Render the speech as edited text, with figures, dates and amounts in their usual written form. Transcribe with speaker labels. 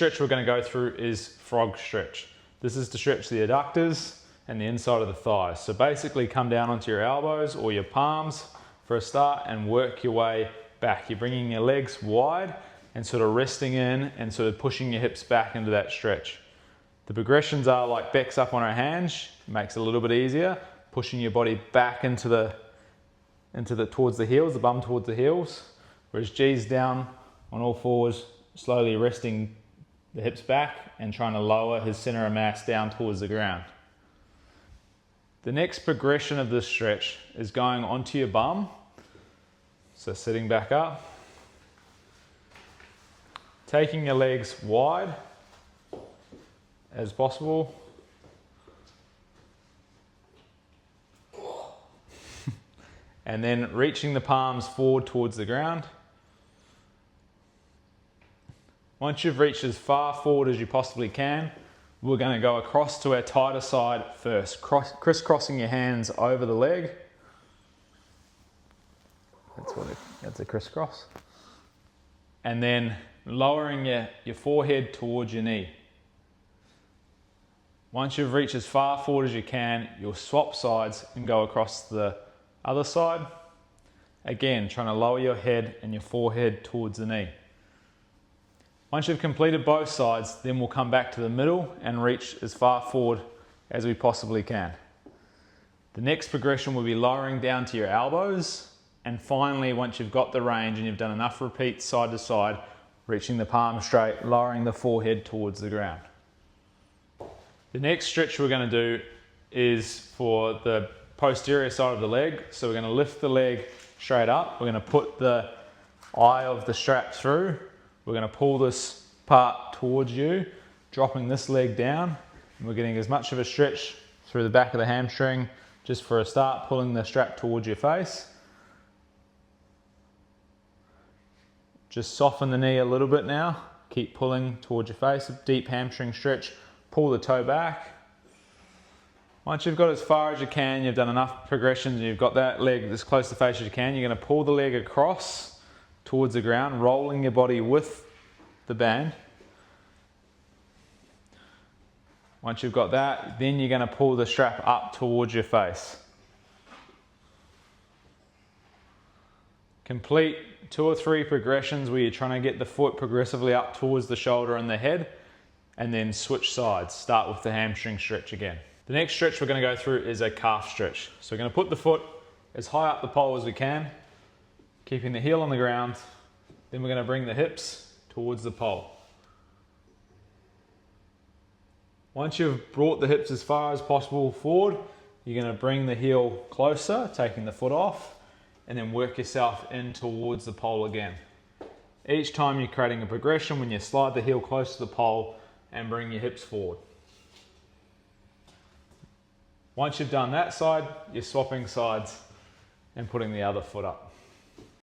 Speaker 1: Stretch we're going to go through is frog stretch. This is to stretch the adductors and the inside of the thighs. So basically come down onto your elbows or your palms for a start and work your way back. You're bringing your legs wide and sort of resting in and sort of pushing your hips back into that stretch. The progressions are like Beck's up on her hands, makes it a little bit easier, pushing your body back towards the heels, the bum towards the heels, whereas G's down on all fours, slowly resting the hips back and trying to lower his center of mass down towards the ground. The next progression of this stretch is going onto your bum. So sitting back up, taking your legs wide as possible. And then reaching the palms forward towards the ground. Once you've reached as far forward as you possibly can, we're going to go across to our tighter side first, crisscrossing your hands over the leg. That's a crisscross. And then lowering your forehead towards your knee. Once you've reached as far forward as you can, you'll swap sides and go across the other side. Again, trying to lower your head and your forehead towards the knee. Once you've completed both sides, then we'll come back to the middle and reach as far forward as we possibly can. The next progression will be lowering down to your elbows, and finally, once you've got the range and you've done enough repeats side to side, reaching the palm straight, lowering the forehead towards the ground. The next stretch we're going to do is for the posterior side of the leg. So we're going to lift the leg straight up. We're going to put the eye of the strap through. We're going to pull this part towards you, dropping this leg down. And we're getting as much of a stretch through the back of the hamstring. Just for a start, pulling the strap towards your face. Just soften the knee a little bit now. Keep pulling towards your face. A deep hamstring stretch. Pull the toe back. Once you've got as far as you can, you've done enough progressions and you've got that leg as close to the face as you can, you're going to pull the leg across towards the ground, rolling your body with the band. Once you've got that, then you're going to pull the strap up towards your face. Complete 2 or 3 progressions where you're trying to get the foot progressively up towards the shoulder and the head, and then switch sides. Start with the hamstring stretch again. The next stretch we're going to go through is a calf stretch. So we're going to put the foot as high up the pole as we can, keeping the heel on the ground. Then we're going to bring the hips towards the pole. Once you've brought the hips as far as possible forward, you're going to bring the heel closer, taking the foot off, and then work yourself in towards the pole again. Each time you're creating a progression when you slide the heel close to the pole and bring your hips forward. Once you've done that side, you're swapping sides and putting the other foot up.